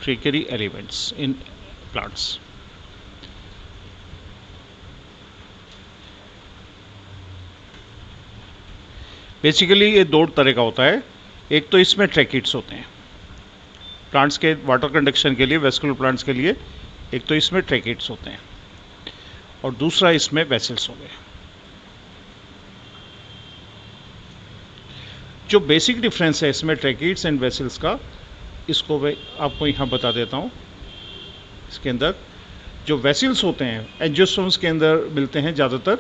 Tracheary elements in plants. Basically ये दो तरह का होता है। एक तो इसमें ट्रैकिड्स होते हैं प्लांट्स के वाटर कंडक्शन के लिए, वेस्कुलर प्लांट्स के लिए। एक तो इसमें ट्रैकिड्स होते हैं और दूसरा इसमें वेसल्स हो गए। जो बेसिक डिफरेंस है इसमें ट्रैकिड्स एंड वेसल्स का, इसको मैं आपको यहाँ बता देता हूँ। इसके अंदर जो वेसल्स होते हैं एंजियोस्पर्म्स के अंदर मिलते हैं ज़्यादातर,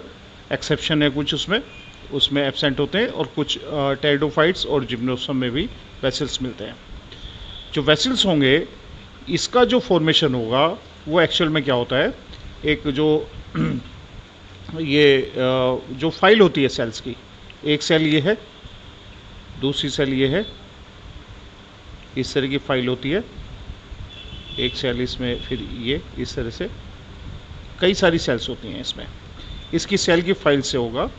एक्सेप्शन है कुछ उसमें एब्सेंट होते हैं, और कुछ टेरिडोफाइट्स और जिम्नोस्पर्म में भी वेसल्स मिलते हैं। जो वेसल्स होंगे इसका जो फॉर्मेशन होगा वो एक्चुअल में क्या होता है, एक जो ये जो फाइल होती है सेल्स की, एक सेल ये है, दूसरी सेल ये है, इस तरह की फाइल होती है। एक सेल इसमें, फिर ये इस तरह से कई सारी सेल्स होती हैं इसमें। इसकी सेल की फाइल से होगा।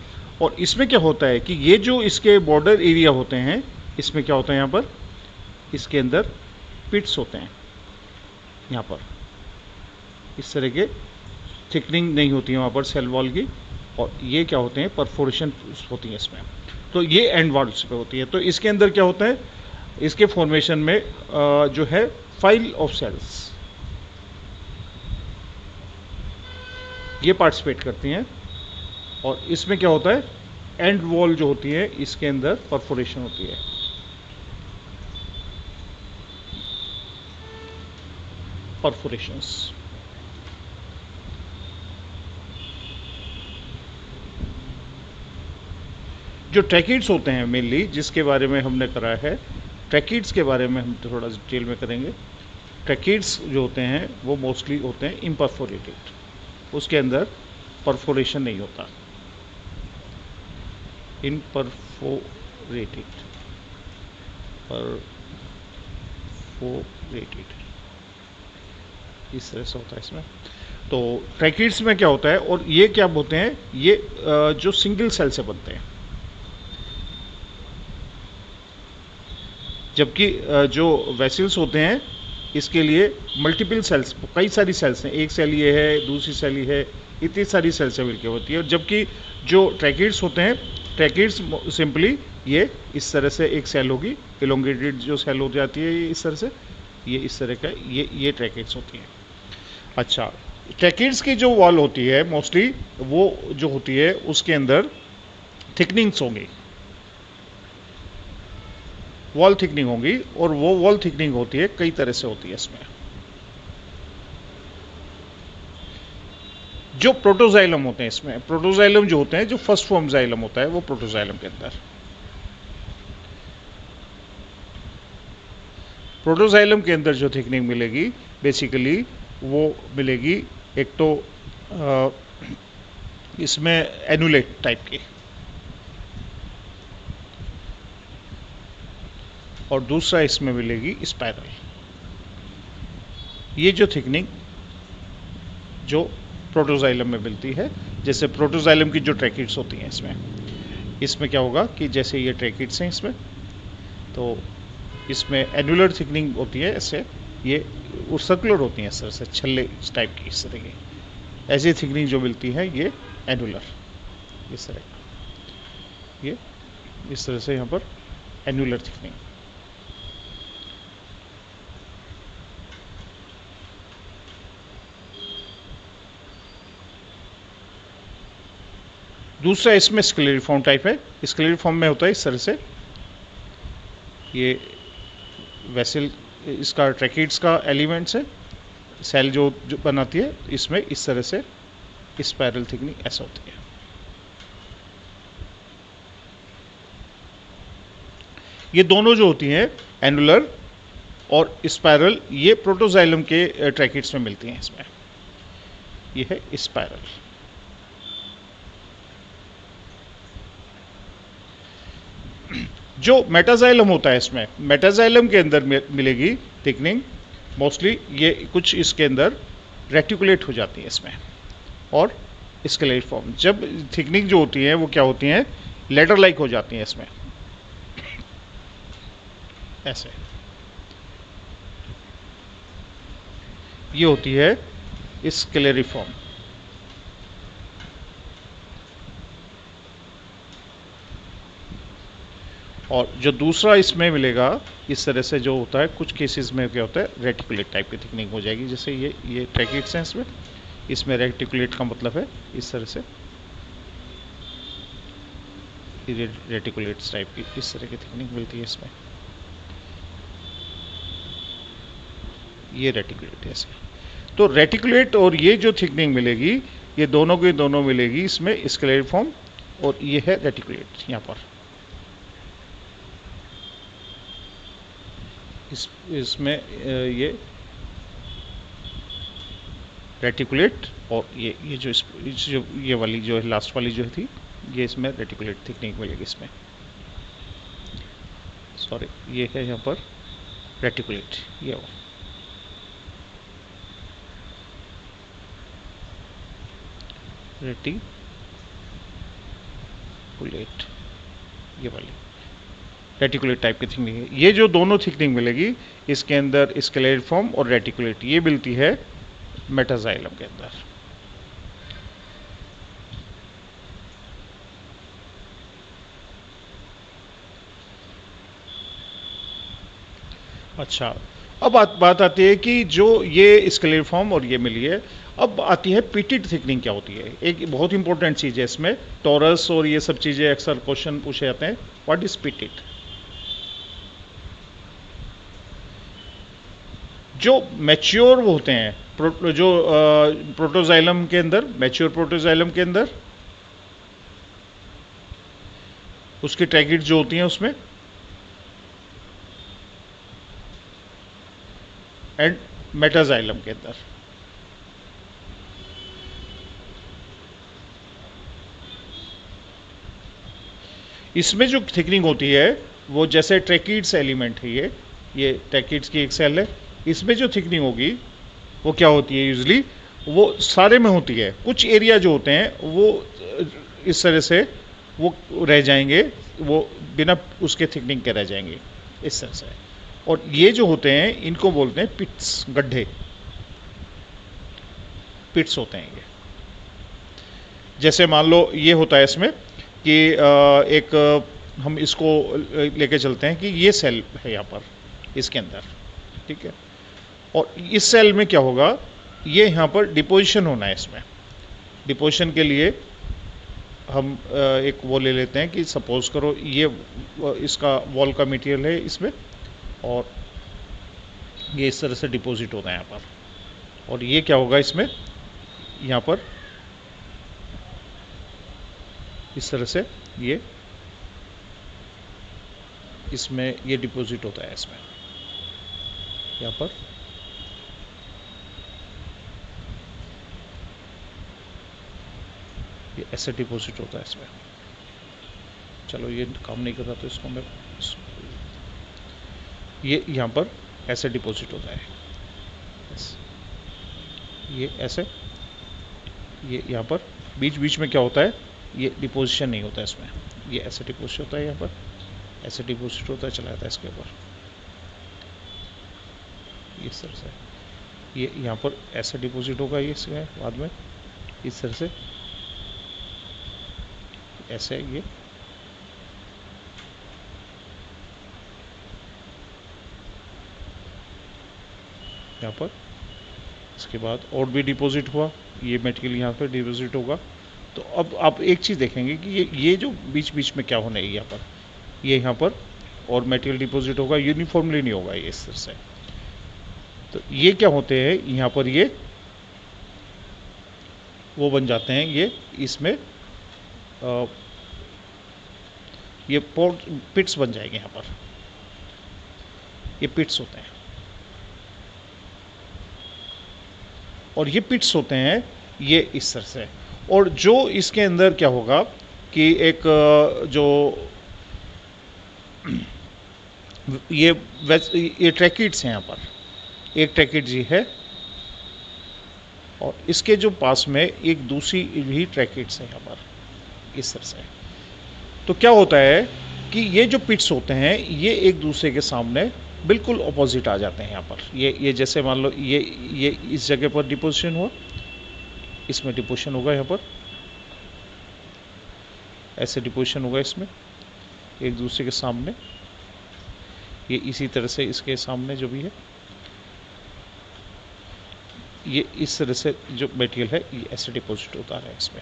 और इसमें क्या होता है कि ये जो इसके बॉर्डर एरिया होते हैं, इसमें क्या होता है, यहाँ पर इसके अंदर पिट्स होते हैं। यहाँ पर इस तरह के थिकनिंग नहीं होती है वहाँ पर सेल वॉल की, और ये क्या होते हैं, परफोरेशन होती है इसमें। तो ये एंड वॉल्स पे होती है। तो इसके अंदर क्या होता है, इसके फॉर्मेशन में जो है फाइल ऑफ सेल्स ये पार्टिसिपेट करती हैं। और इसमें क्या होता है, एंड वॉल जो होती है इसके अंदर परफोरेशन होती है। परफोरेशंस। जो ट्रैकिड्स होते हैं मेनली, जिसके बारे में हमने करा है, ट्रैकिड्स के बारे में हम थोड़ा डिटेल में करेंगे। ट्रैकिड्स जो होते हैं वो मोस्टली होते हैं इम्परफोरेटेड, उसके अंदर परफोरेशन नहीं होता। इम्परफोरेटेड, परफोरेटेड इस तरह से होता है इसमें। तो ट्रैकिड्स में क्या होता है, और ये क्या होते हैं, ये जो सिंगल सेल से बनते हैं, जबकि जो वेसल्स होते हैं इसके लिए मल्टीपल सेल्स, कई सारी सेल्स हैं। एक सेल ये है, दूसरी सेल ये है, इतनी सारी सेल से मिलकर होती है। जबकि जो ट्रैकिड्स होते हैं, ट्रैकिड्स सिंपली ये इस तरह से एक सेल होगी, इलोंगेटेड जो सेल हो जाती है ये इस तरह से, ये इस तरह का, ये ट्रैकिड्स होती हैं। अच्छा, ट्रैकिड्स की जो वॉल होती है मोस्टली वो जो होती है उसके अंदर थिकनिंग्स होंगी, वॉल थिकनिंग होगी, और वो वॉल थिकनिंग होती है कई तरह से होती है इसमें। जो प्रोटोजाइलम होते हैं इसमें, प्रोटोजाइलम जो होते हैं, जो फर्स्ट फॉर्म जाइलम होता है वो प्रोटोजाइलम के अंदर, प्रोटोजाइलम के अंदर जो थिकनिंग मिलेगी बेसिकली वो मिलेगी एक तो इसमें एनुलेट टाइप की, और दूसरा इसमें मिलेगी स्पाइरल। ये जो थिकनिंग जो प्रोटोजाइलम में मिलती है, जैसे प्रोटोजाइलम की जो ट्रैकिड्स होती हैं इसमें क्या होगा कि जैसे ये ट्रैकिड्स हैं इसमें, तो इसमें एनुलर थिकनिंग होती है ऐसे, ये सर्कुलर होती हैं इस तरह से, छल्ले टाइप की इस तरह की, ऐसी थिकनिंग जो मिलती है ये एनुलर, इस तरह, ये इस तरह से यहाँ पर एनुलर थिकनिंग। दूसरा इसमें स्क्लेरिफॉर्म टाइप है। स्क्लेरिफॉर्म में होता है इस तरह से, ये वेसल इसका ट्रैकिड्स का एलिमेंट्स है, सेल जो बनाती है, इसमें इस तरह से स्पाइरल थिकनिंग ऐसा होती है। ये दोनों जो होती हैं एनुलर और स्पाइरल, ये प्रोटोजाइलम के ट्रैकिड्स में मिलती हैं इसमें, ये है स्पाइरल। जो मेटाजाइलम होता है इसमें, मेटाजाइलम के अंदर मिलेगी थिकनिंग मोस्टली, ये कुछ इसके अंदर रेटिकुलेट हो जाती है इसमें, और स्क्लेरिफॉर्म। जब थिकनिंग जो होती है वो क्या होती हैं, लेडर लाइक हो जाती हैं इसमें ऐसे। ये होती है स्क्लेरिफॉर्म। और जो दूसरा इसमें मिलेगा इस तरह से जो होता है, कुछ केसेस में क्या होता है, रेटिकुलेट टाइप की थिकनिंग हो जाएगी। जैसे ये ट्रैकिड्स हैं, इसमें रेटिकुलेट का मतलब है इस तरह से रेटिकुलेट्स टाइप की इस तरह की थिकनिंग मिलती है इसमें। ये रेटिकुलेट है ऐसे। तो रेटिकुलेट और ये जो थिकनिंग मिलेगी, ये दोनों की दोनों मिलेगी इसमें स्क्लेरिफॉर्म, और ये है रेटिकुलेट। यहाँ पर इसमें ये रेटिकुलेट, और ये जो ये वाली जो है लास्ट वाली जो थी, ये इसमें रेटिकुलेट थिकनिंग मिलेगी इसमें। सॉरी, ये है यहाँ पर रेटिकुलेट, ये वो रेटिकुलेट, ये वाली रेटिकुलेट टाइप की थिकनिंग है। ये जो दोनों थिकनिंग मिलेगी इसके अंदर स्क्लेरिफॉर्म और रेटिकुलेट, ये मिलती है मेटाजाइलम के अंदर। अच्छा, अब बात आती है कि जो ये स्क्लेरिफॉर्म और ये मिली है, अब आती है पिटेड थिकनिंग क्या होती है। एक बहुत इंपॉर्टेंट चीज़ है इसमें, टॉरस और ये सब चीज़ें अक्सर क्वेश्चन पूछे जाते हैं, व्हाट इज पिटेड। जो मैच्योर होते हैं, जो प्रोटोजाइलम के अंदर, मैच्योर प्रोटोजाइलम के अंदर उसकी ट्रैकिड जो होती हैं उसमें, एंड मेटाजाइलम के अंदर। इसमें जो थिकनिंग होती है वो जैसे ट्रैकिड्स एलिमेंट है, ये ट्रैकिड्स की एक सेल है, इसमें जो थिकनिंग होगी वो क्या होती है, यूजली वो सारे में होती है। कुछ एरिया जो होते हैं वो इस तरह से वो रह जाएंगे, वो बिना उसके थिकनिंग के रह जाएंगे इस तरह से। और ये जो होते हैं इनको बोलते हैं पिट्स, गड्ढे, पिट्स होते हैं ये। जैसे मान लो ये होता है इसमें कि एक हम इसको लेके चलते हैं कि ये सेल है यहाँ पर इसके अंदर, ठीक है। और इस सेल में क्या होगा, ये यहाँ पर डिपोजिशन होना है। इसमें डिपोजिशन के लिए हम एक वो ले लेते हैं कि सपोज करो ये इसका वॉल का मटेरियल है इसमें, और ये इस तरह से डिपॉजिट होता है यहाँ पर। और ये क्या होगा इसमें, यहाँ पर इस तरह से ये इसमें ये डिपॉजिट होता है इसमें, यहाँ पर ये ऐसे डिपॉजिट होता है इसमें। चलो ये काम नहीं कर रहा तो इसको मैं ये यहाँ पर ऐसे डिपॉजिट होता है, ये ऐसे, ये यहाँ पर बीच बीच में क्या होता है, ये डिपोजिशन नहीं होता है इसमें, ये ऐसे डिपोजिट होता है, यहाँ पर ऐसे डिपोजिट होता है, चला जाता है इसके ऊपर इस तरह से। ये यहाँ पर ऐसे डिपोजिट होगा, ये इसमें बाद में इस तरह से ऐसे, ये यहाँ पर इसके बाद और भी डिपॉजिट हुआ, ये मटेरियल यहाँ पर डिपॉजिट होगा। तो अब आप एक चीज़ देखेंगे कि ये जो बीच बीच में क्या होना है, यहाँ पर ये यहाँ पर और मटेरियल डिपॉजिट होगा, यूनिफॉर्मली नहीं होगा ये इस तरह से। तो ये क्या होते हैं यहाँ पर, ये वो बन जाते हैं, ये इसमें ये पिट्स बन जाएंगे यहाँ पर, ये पिट्स होते हैं। और ये पिट्स होते हैं ये इस तरह से। और जो इसके अंदर क्या होगा कि एक जो ये ट्रैकिड्स हैं यहाँ पर, एक ट्रैकिड जी है और इसके जो पास में एक दूसरी भी ट्रैकिड्स है यहाँ पर इस तरह से। तो क्या होता है कि ये जो पिट्स होते हैं ये एक दूसरे के सामने बिल्कुल अपोजिट आ जाते हैं यहाँ पर। ये जैसे मान लो ये इस जगह पर डिपोजिशन हुआ, इसमें डिपोजिशन होगा, यहाँ पर ऐसे डिपोजिशन होगा इसमें एक दूसरे के सामने, ये इसी तरह से इसके सामने जो भी है, ये इस तरह से जो मटेरियल है ये ऐसे डिपॉजिट होता है इसमें।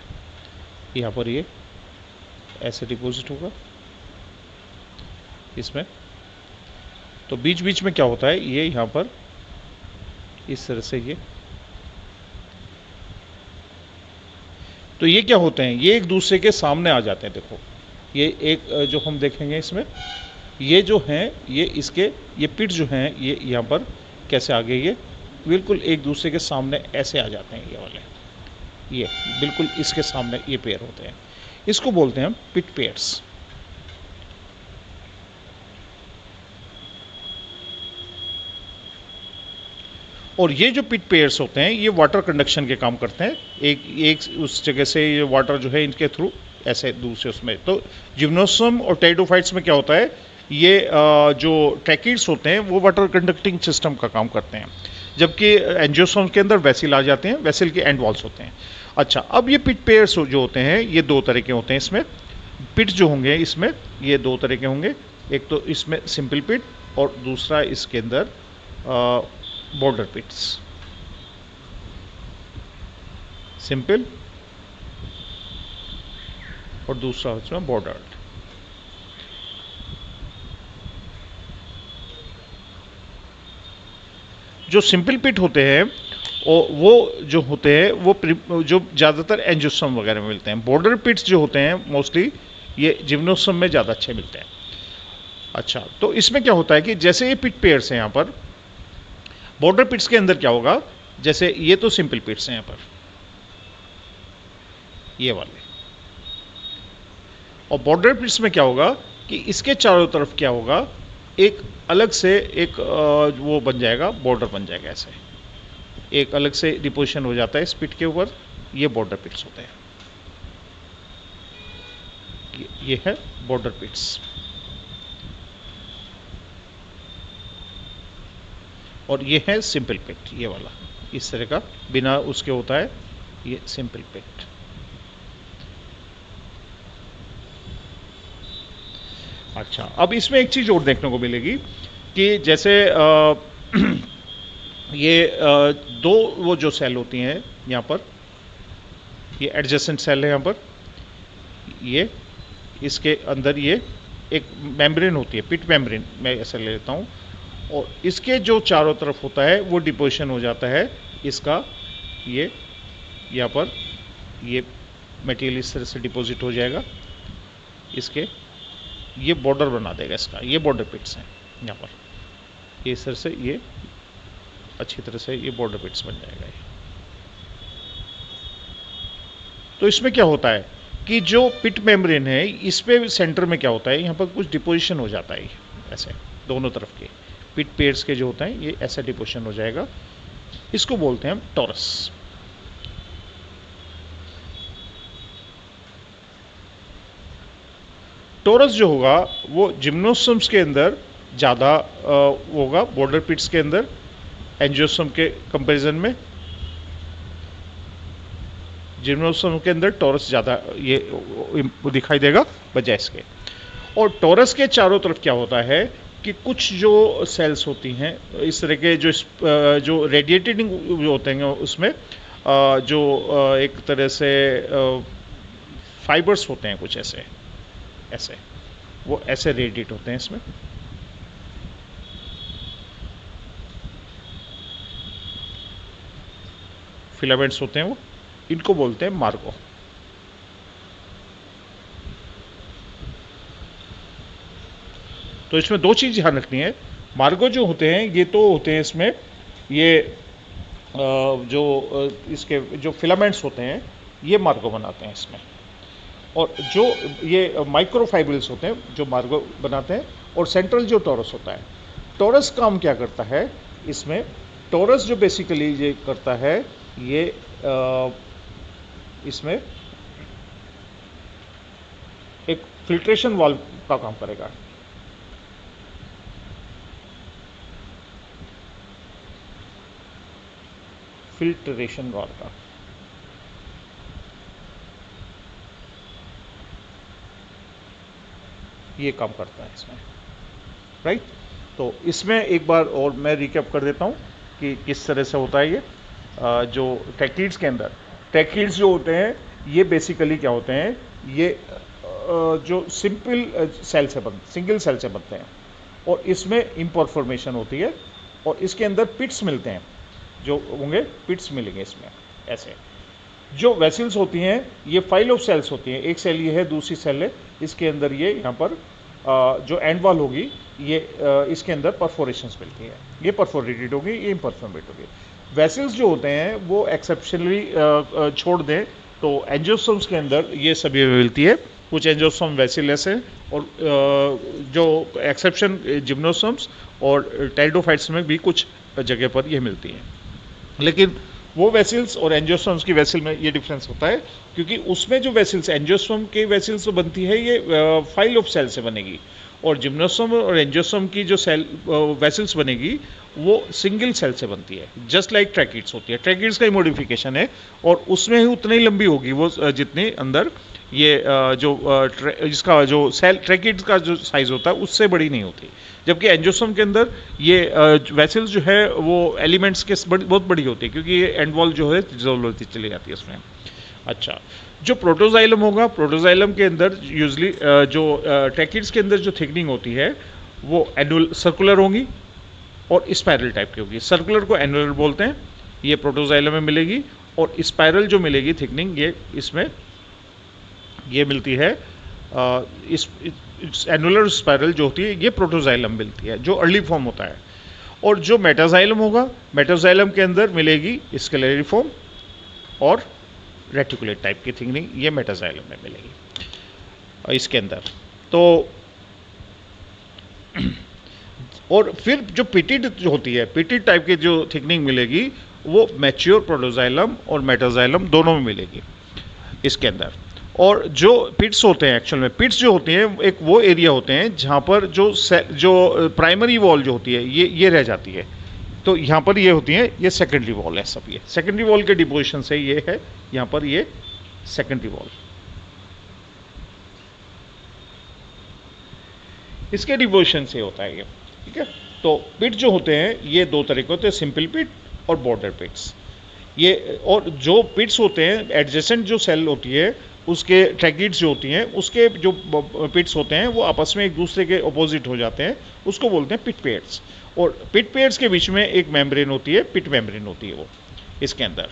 यहाँ पर ये ऐसे डिपॉजिट होगा इसमें। तो बीच बीच में क्या होता है, ये यहाँ पर इस तरह से तो ये क्या होते हैं, ये एक दूसरे के सामने आ जाते हैं। देखो ये एक जो हम देखेंगे इसमें, ये जो हैं ये पिट जो हैं ये यहाँ पर कैसे आ गए, ये बिल्कुल एक दूसरे के सामने ऐसे आ जाते हैं। ये वाले ये बिल्कुल इसके सामने ये पेयर होते हैं, इसको बोलते हैं हम पिट पेयर्स। और ये जो पिट पेयर्स होते हैं ये वाटर कंडक्शन के काम करते हैं। एक उस जगह से ये वाटर जो है इनके थ्रू ऐसे दूसरे उसमें। तो जिम्नोस्पर्म और टेरिडोफाइट्स में क्या होता है, ये जो ट्रैकिड्स होते हैं वो वाटर कंडक्टिंग सिस्टम का काम करते हैं, जबकि एंजियोस्पर्म के अंदर वेसिल आ जाते हैं, वेसिल के एंड वॉल्स होते हैं। अच्छा, अब ये पिट पेयर्स जो होते हैं ये दो तरह के होते हैं। इसमें पिट जो होंगे इसमें ये दो तरह के होंगे, एक तो इसमें सिंपल पिट और दूसरा इसके अंदर बॉर्डर पिट्स। सिंपल और दूसरा इसमें बॉर्डर्ड। जो सिंपल पिट होते हैं और वो जो होते हैं वो जो ज़्यादातर एंजियोस्पर्म वगैरह में मिलते हैं। बॉर्डर पिट्स जो होते हैं मोस्टली ये जिम्नोस्पर्म में ज़्यादा अच्छे मिलते हैं। अच्छा, तो इसमें क्या होता है कि जैसे ये पिट पेयर्स हैं यहाँ पर, बॉर्डर पिट्स के अंदर क्या होगा, जैसे ये तो सिंपल पिट्स हैं यहाँ पर ये वाले, और बॉर्डर पिट्स में क्या होगा कि इसके चारों तरफ क्या होगा, एक अलग से एक वो बन जाएगा, बॉर्डर बन जाएगा ऐसे, एक अलग से डिपोजिशन हो जाता है इस पिट के ऊपर। ये बॉर्डर पिट्स होते हैं, ये है बॉर्डर पिट्स। और ये है सिंपल पिट, ये वाला इस तरह का बिना उसके होता है, ये सिंपल पिट। अच्छा, अब इसमें एक चीज़ और देखने को मिलेगी कि जैसे ये दो वो जो सेल होती हैं यहाँ पर, ये एडजेसेंट सेल है यहाँ पर, ये इसके अंदर ये एक मेम्ब्रेन होती है, पिट मेम्ब्रेन मैं ऐसा ले लेता हूँ, और इसके जो चारों तरफ होता है वो डिपोजिशन हो जाता है इसका, ये यहाँ पर ये मटेरियल इस तरह से डिपॉजिट हो जाएगा इसके, ये बॉर्डर बना देगा इसका, ये बॉर्डर पिट्स हैं यहाँ पर, ये इस तरह से ये अच्छी तरह से ये बॉर्डर पिट्स बन जाएगा ये। तो इसमें क्या होता है कि जो पिट मेम्ब्रेन है इस पे सेंटर में क्या होता है, यहाँ पर कुछ डिपोजिशन हो जाता है ऐसे, दोनों तरफ के पिट पेयर्स के जो होता है ये ऐसा डिपोजिशन हो जाएगा, इसको बोलते हैं हम टॉरस। टॉरस जो होगा वो जिम्नोस्पर्म्स के अंदर ज़्यादा होगा, बॉर्डर पिट्स के अंदर एंजियोस्पर्म के कंपैरिजन में जिम्नोस्पर्म के अंदर टॉरस ज़्यादा ये दिखाई देगा बजाय इसके। और टॉरस के चारों तरफ क्या होता है कि कुछ जो सेल्स होती हैं इस तरह के जो रेडिएटिंग जो होते हैं उसमें जो एक तरह से फाइबर्स होते हैं कुछ ऐसे ऐसे, वो ऐसे रेडिएट होते हैं इसमें। फिलामेंट्स होते हैं वो, इनको बोलते हैं मार्गो। तो इसमें दो चीज़ ध्यान रखनी है, मार्गो जो होते हैं ये तो होते हैं इसमें ये जो इसके जो फिलामेंट्स होते हैं ये मार्गो बनाते हैं इसमें, और जो ये माइक्रोफाइब्रिल्स होते हैं जो मार्गो बनाते हैं, और सेंट्रल जो टॉरस होता है, टॉरस काम क्या करता है इसमें, टॉरस जो बेसिकली ये करता है ये इसमें एक फिल्ट्रेशन वाल्व का काम करेगा। फिल्ट्रेशन वॉल का। ये काम करता है इसमें, राइट। तो इसमें एक बार और मैं रिकैप कर देता हूँ कि किस तरह से होता है ये। जो ट्रैकिड्स के अंदर, ट्रैकिड्स जो होते हैं ये बेसिकली क्या होते हैं, ये जो सिंपल सेल से सिंगल सेल से बनते हैं, और इसमें इम्परफॉर्मेशन होती है, और इसके अंदर पिट्स मिलते हैं, जो होंगे पिट्स मिलेंगे इसमें ऐसे। जो वेसल्स होती हैं ये फाइल ऑफ सेल्स होती हैं, एक सेल ये है, दूसरी सेल है, इसके अंदर ये यहाँ पर जो एंड वॉल होगी ये इसके अंदर परफोरेशंस मिलती हैं, ये परफोरेटेड होगी, ये इम्परफोरेट होगी। वेसल्स जो होते हैं वो एक्सेप्शनली छोड़ दें तो एंजियोस्पर्म्स के अंदर ये सभी मिलती है। कुछ एंजियोस्पर्म वेसिलस है, और जो एक्सेप्शन जिम्नोस्पर्म्स और टेरिडोफाइट्स में भी कुछ जगह पर ये मिलती हैं। लेकिन वो वेसल्स और एंजियोस्पर्म्स की वेसल में ये डिफरेंस होता है, क्योंकि उसमें जो वेसल्स एंजियोस्पर्म के वेसल्स तो बनती है ये फाइल ऑफ सेल से बनेगी, और जिम्नोस्पर्म और एंजियोस्पर्म की जो सेल वेसल्स बनेगी वो सिंगल सेल से बनती है, जस्ट लाइक ट्रैकिड्स होती है। ट्रैकिड्स का ही मॉडिफिकेशन है, और उसमें ही उतनी ही लंबी होगी वो जितनी अंदर ये इसका जो सेल ट्रैकिड्स का जो साइज होता है उससे बड़ी नहीं होती। जबकि एंजियोस्पर्म के अंदर ये वेसल्स जो है वो एलिमेंट्स के बहुत बड़ी होती है, क्योंकि ये एंड वॉल जो है डिसॉल्व होती चली जाती है उसमें। अच्छा, जो प्रोटोजाइलम होगा, प्रोटोजाइलम के अंदर यूजली जो ट्रैकिड्स के अंदर जो थिकनिंग होती है वो एनुअल सर्कुलर होगी और स्पाइरल टाइप की होगी। सर्कुलर को एनुअल बोलते हैं, ये प्रोटोजाइलम में मिलेगी, और स्पाइरल जो मिलेगी थिकनिंग ये इसमें ये मिलती है इस एनुलर स्पाइरल जो होती है ये प्रोटोजाइलम मिलती है, जो अर्ली फॉर्म होता है। और जो मेटाजाइलम होगा, मेटाजाइलम के अंदर मिलेगी स्केलेरिफॉर्म और रेटिकुलेट टाइप की थिकनिंग, ये मेटाजाइलम में मिलेगी इसके अंदर। तो और फिर जो पिटिड जो होती है, पिटिड टाइप की जो थिकनिंग मिलेगी वो मैच्योर प्रोटोजाइलम और मेटाजाइलम दोनों में मिलेगी इसके अंदर। और जो पिट्स होते हैं, एक्चुअल में पिट्स जो होते हैं एक वो एरिया होते हैं जहाँ पर जो प्राइमरी वॉल जो होती है ये रह जाती है। तो यहाँ पर ये होती है, ये सेकेंडरी वॉल है सब। ये सेकेंडरी वॉल के डिपोजिशन से ये है, यहाँ पर ये सेकेंडरी वॉल, इसके डिपोजिशन से होता है ये, ठीक है। तो पिट जो होते हैं ये दो तरह के होते हैं, सिंपल पिट और बॉर्डर पिट्स। ये और जो पिट्स होते हैं एडजेसेंट जो सेल होती है उसके ट्रैकिड्स जो होती हैं उसके जो पिट्स होते हैं वो आपस में एक दूसरे के अपोजिट हो जाते हैं, उसको बोलते हैं पिट पेयर्स। और पिट पेयर्स के बीच में एक मेम्ब्रेन होती है, पिट मेम्ब्रेन होती है वो इसके अंदर।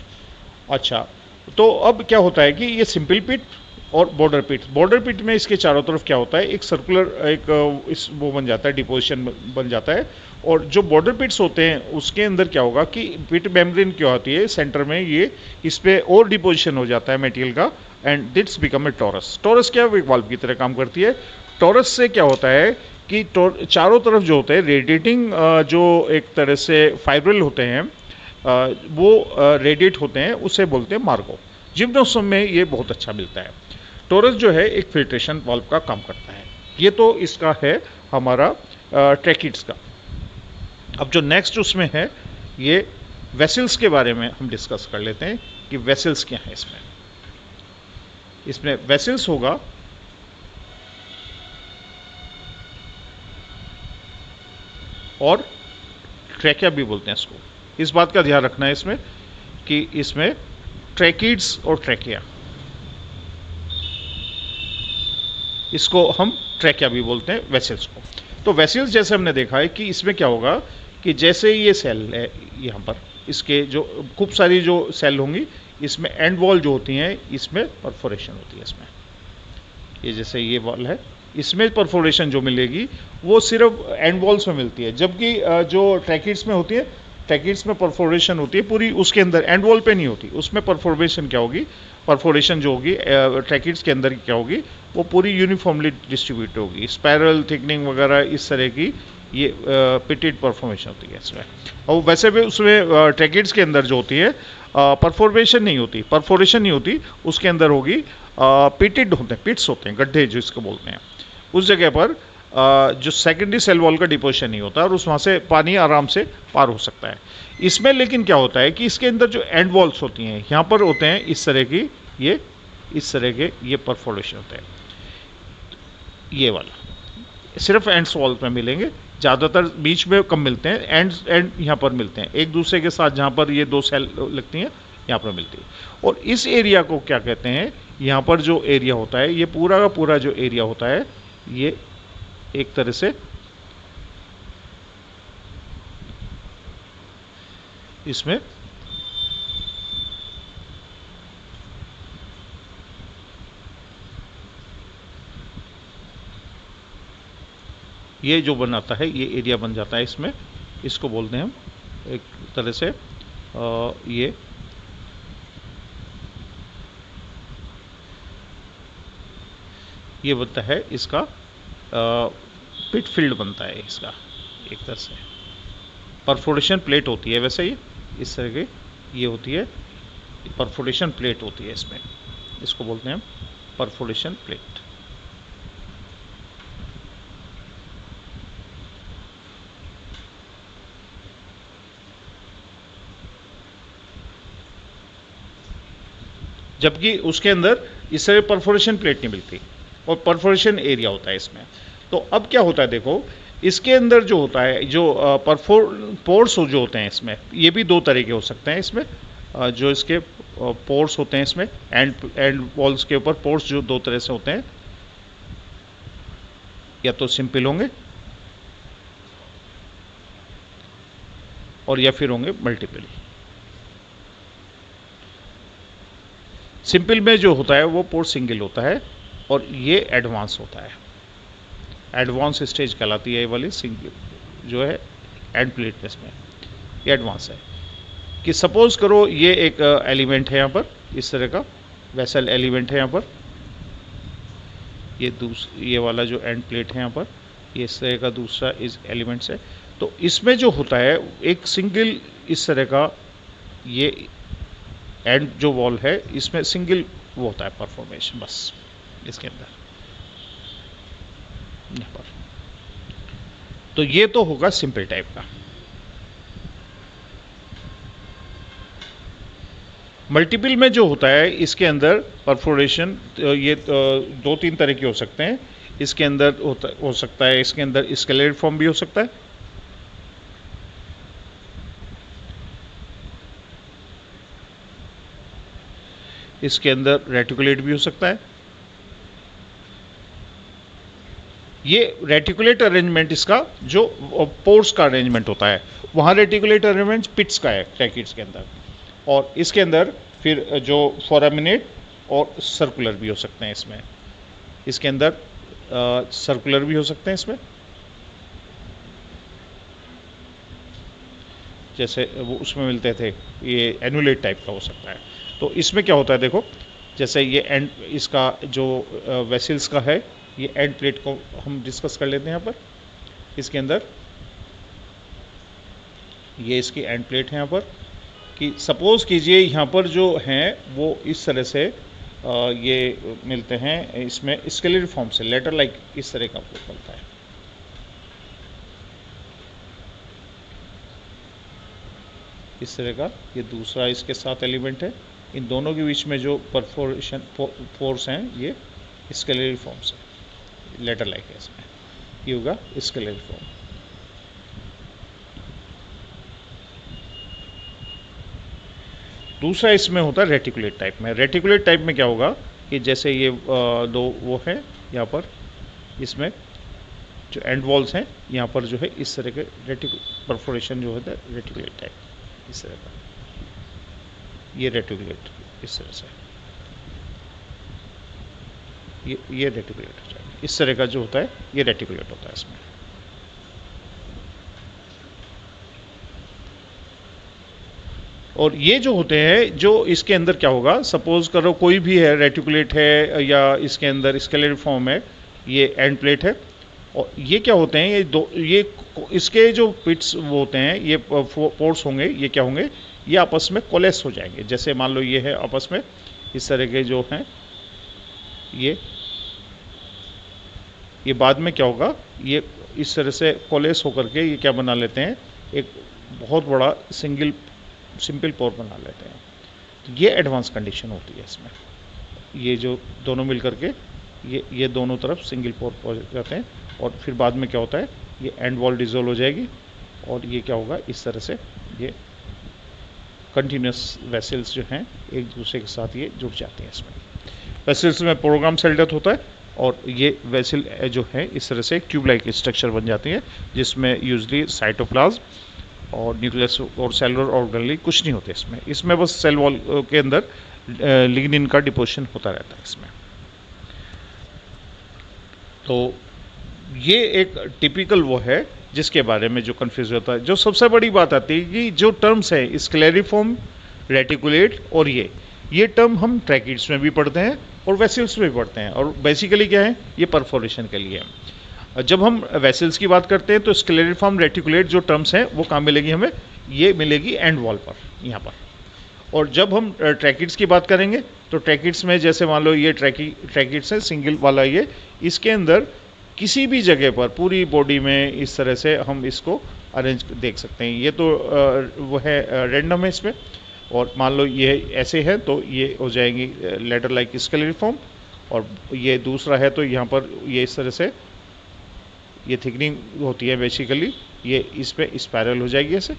अच्छा, तो अब क्या होता है कि ये सिंपल पिट और बॉर्डर पिट में इसके चारों तरफ क्या होता है, एक सर्कुलर एक इस वो बन जाता है, डिपोजिशन बन जाता है। और जो बॉर्डर पिट्स होते हैं उसके अंदर क्या होगा कि पिट मेम्ब्रेन क्या होती है सेंटर में, ये इस पर और डिपोजिशन हो जाता है मटेरियल का, and this become a torus. Torus क्या है, एक वाल्व की तरह काम करती है। टॉरस से क्या होता है कि चारों तरफ जो होते हैं रेडिएटिंग जो एक तरह से फाइब्रिल होते हैं वो रेडिएट होते हैं, उसे बोलते हैं मार्गो। जिम्नोस्पर्म में ये बहुत अच्छा मिलता है। टॉरस जो है एक फिल्ट्रेशन वाल्व का काम करता है। ये तो इसका है हमारा ट्रैकिड्स का। अब जो नेक्स्ट उसमें है ये वेसल्स के बारे में हम डिस्कस कर लेते हैं कि वेसल्स क्या है इसमें वेसल्स होगा और ट्रैकिया भी बोलते हैं इसको। इस बात का ध्यान रखना है इसमें कि इसमें ट्रैकिड्स और ट्रैकिया, इसको हम ट्रैकिया भी बोलते हैं वेसल्स को। तो वेसल्स जैसे हमने देखा है कि इसमें क्या होगा कि जैसे ये सेल है यहाँ पर, इसके जो खूब सारी जो सेल होंगी इसमें एंड वॉल जो होती हैं इसमें परफोरेशन होती है इसमें। ये जैसे ये वॉल है इसमें परफोरेशन जो मिलेगी वो सिर्फ एंड वॉल्स में मिलती है, जबकि जो ट्रैकिड्स में होती है, ट्रैकिड्स में परफोरेशन होती है पूरी उसके अंदर, एंड वॉल पे नहीं होती। उसमें परफोरेशन क्या होगी, परफोरेशन जो होगी ट्रैकिड्स के अंदर क्या होगी वो पूरी यूनिफॉर्मली डिस्ट्रीब्यूट होगी, स्पाइरल थिकनिंग वगैरह इस तरह की ये पिटेड परफॉर्मेशन होती है इसमें। और वैसे भी उसमें ट्रैकिड्स के अंदर जो होती है परफोरेशन नहीं होती, उसके अंदर होगी पिटेड होते हैं, पिट्स होते हैं, गड्ढे जो इसको बोलते हैं। उस जगह पर जो सेकेंडरी सेल वॉल का डिपोजिशन नहीं होता और उस वहाँ से पानी आराम से पार हो सकता है। इसमें लेकिन क्या होता है कि इसके अंदर जो एंड वॉल्स होती हैं यहाँ पर होते हैं इस तरह की, ये इस तरह के ये परफोरेशन होते हैं, ये वाला सिर्फ एंड्स वॉल में मिलेंगे, ज़्यादातर बीच में कम मिलते हैं, एंड यहाँ पर मिलते हैं एक दूसरे के साथ, जहाँ पर ये दो सेल लगती हैं यहाँ पर मिलती है। और इस एरिया को क्या कहते हैं, यहाँ पर जो एरिया होता है ये पूरा का पूरा जो एरिया होता है ये एक तरह से इसमें ये जो बनाता है ये एरिया बन जाता है इसमें, इसको बोलते हैं हम एक तरह से ये बनता है इसका पिट फील्ड बनता है इसका, एक तरह से परफोरेशन प्लेट होती है वैसे ये इस तरह की, ये होती है परफोरेशन प्लेट होती है इसमें, इसको बोलते हैं हम परफोरेशन प्लेट। जबकि उसके अंदर इस तरह परफोरेशन प्लेट नहीं मिलती और परफोरेशन एरिया होता है इसमें। तो अब क्या होता है देखो, इसके अंदर जो होता है जो पोर्स जो होते हैं इसमें, ये भी दो तरह के हो सकते हैं इसमें, जो इसके पोर्स होते हैं इसमें एंड वॉल्स के ऊपर पोर्स जो दो तरह से होते हैं, या तो सिंपल होंगे और या फिर होंगे मल्टीपल। सिंपल में जो होता है वो पोर्ट सिंगल होता है और ये एडवांस होता है, एडवांस स्टेज कहलाती है ये वाली सिंगल जो है एंड प्लेट में, ये एडवांस है। कि सपोज करो ये एक एलिमेंट है यहाँ पर, इस तरह का वेसल एलिमेंट है यहाँ पर, ये वाला जो एंड प्लेट है यहाँ पर, ये इस तरह का दूसरा इस एलिमेंट्स है। तो इसमें जो होता है एक सिंगल इस तरह का ये एंड जो वॉल है इसमें सिंगल वो होता है परफॉर्मेशन बस इसके अंदर यहाँ पर। तो ये तो होगा सिंपल टाइप का। मल्टीपल में जो होता है इसके अंदर परफोरेशन ये दो तीन तरह के हो सकते हैं। इसके अंदर हो सकता है, इसके अंदर स्केलेटेड फॉर्म भी हो सकता है, इसके अंदर रेटिकुलेट भी हो सकता है। ये रेटिकुलेट अरेंजमेंट इसका जो पोर्स का अरेंजमेंट होता है, वहाँ रेटिकुलेट अरेंजमेंट पिट्स का है ट्रैकिड्स के अंदर, और इसके अंदर फिर जो फोरामिनेट और सर्कुलर भी हो सकते हैं इसमें, इसके अंदर सर्कुलर भी हो सकते हैं इसमें, जैसे वो उसमें मिलते थे ये एनुलेट टाइप का हो सकता है। तो इसमें क्या होता है देखो, जैसे ये एंड इसका जो वेसल्स का है, ये एंड प्लेट को हम डिस्कस कर लेते हैं यहाँ पर। इसके अंदर ये इसकी एंड प्लेट है यहाँ पर, कि सपोज कीजिए यहाँ पर जो हैं वो इस तरह से ये मिलते हैं इसमें स्केलेटल फॉर्म से, लेटर लाइक इस तरह का बनता है। इस तरह का ये दूसरा इसके साथ एलिमेंट है, इन दोनों के बीच में जो परफोरेशन पोर्स हैं ये स्केलेटल फॉर्म से, लेटर लाइक है इसमें, ये होगा स्केलेटल फॉर्म। दूसरा इसमें होता है रेटिकुलेट टाइप में। रेटिकुलेट टाइप में क्या होगा कि जैसे ये दो वो है यहाँ पर, इसमें जो एंड वॉल्स हैं यहाँ पर जो है इस तरह के परफोरेशन जो होता है रेटिकुलेट टाइप, इस तरह का, ये रेटिकुलेट इस तरह से, ये रेटिकुलेट हो जाएगा, इस तरह का जो होता है ये रेटिकुलेट होता है इसमें। और ये जो होते हैं जो इसके अंदर क्या होगा, सपोज करो कोई भी है रेटिकुलेट है या इसके अंदर स्केलेटल फॉर्म है, ये एंड प्लेट है, और ये क्या होते हैं, ये दो ये इसके जो पिट्स वो होते हैं, ये पोर्स होंगे, ये क्या होंगे, ये आपस में कोलेस हो जाएंगे। जैसे मान लो ये है आपस में इस तरह के जो हैं, ये ये बाद में क्या होगा, ये इस तरह से कोलेस होकर के ये क्या बना लेते हैं, एक बहुत बड़ा सिंपल पोर बना लेते हैं। तो ये एडवांस कंडीशन होती है इसमें, ये जो दोनों मिल करके ये दोनों तरफ सिंगल पोर पहुँच जाते हैं, और फिर बाद में क्या होता है, ये एंड वॉल डिजोल्व हो जाएगी, और ये क्या होगा, इस तरह से ये कंटिन्यूस वेसल्स जो हैं एक दूसरे के साथ ये जुड़ जाते हैं। इसमें वेसल्स में प्रोग्राम सेल डेथ होता है, और ये वेसल जो है इस तरह से ट्यूब लाइक स्ट्रक्चर बन जाती है, जिसमें यूजली साइटोप्लाज्म और न्यूक्लियस और सेलुलर ऑर्गेनेल कुछ नहीं होते इसमें बस सेल वॉल के अंदर लिग्निन का डिपोजिशन होता रहता है इसमें। तो ये एक टिपिकल वो है जिसके बारे में जो कन्फ्यूज होता है। जो सबसे बड़ी बात आती है कि जो टर्म्स है स्क्लेरिफॉर्म, रेटिकुलेट, और ये टर्म हम ट्रैकिड्स में भी पढ़ते हैं और वेसल्स में भी पढ़ते हैं, और बेसिकली क्या है, ये परफोरेशन के लिए है। जब हम वेसल्स की बात करते हैं तो स्क्लेरिफॉर्म, रेटिकुलेट जो टर्म्स हैं वो कहाँ मिलेगी हमें, ये मिलेगी एंड वॉल पर, यहाँ पर। और जब हम ट्रैकिड्स की बात करेंगे तो ट्रैकिड्स में जैसे मान लो ये ट्रैकिड्स है सिंगल वाला, ये इसके अंदर किसी भी जगह पर पूरी बॉडी में इस तरह से हम इसको अरेंज देख सकते हैं। ये तो वो है रैंडम है इसमें, और मान लो ये ऐसे है तो ये हो जाएंगी लेटर लाइक स्क्लेरिफॉर्म, और ये दूसरा है तो यहाँ पर ये इस तरह से ये थिकनिंग होती है बेसिकली, ये इस पे स्पाइरल हो जाएगी ऐसे।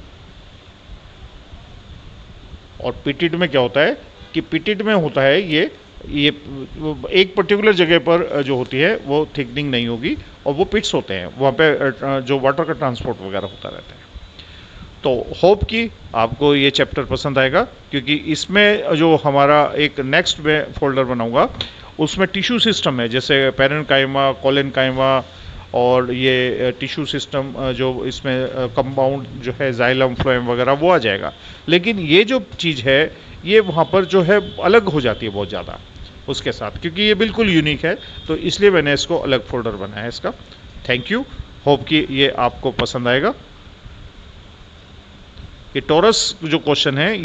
और पिटिड में क्या होता है कि पिटिड में होता है ये एक पर्टिकुलर जगह पर जो होती है वो थिकनिंग नहीं होगी, और वो पिट्स होते हैं वहाँ पे जो वाटर का ट्रांसपोर्ट वगैरह होता रहता है। तो होप कि आपको ये चैप्टर पसंद आएगा, क्योंकि इसमें जो हमारा एक नेक्स्ट में फोल्डर बनाऊंगा उसमें टिश्यू सिस्टम है, जैसे पैरेन्काइमा, कोलेनकाइमा, और ये टिश्यू सिस्टम जो इसमें कंपाउंड जो है जाइलम, फ्लोएम वगैरह वो आ जाएगा। लेकिन ये जो चीज़ है ये वहाँ पर जो है अलग हो जाती है बहुत ज़्यादा उसके साथ, क्योंकि ये बिल्कुल यूनिक है, तो इसलिए मैंने इसको अलग फोल्डर बनाया इसका। थैंक यू, होप कि ये आपको पसंद आएगा। ये टॉरस जो क्वेश्चन है ये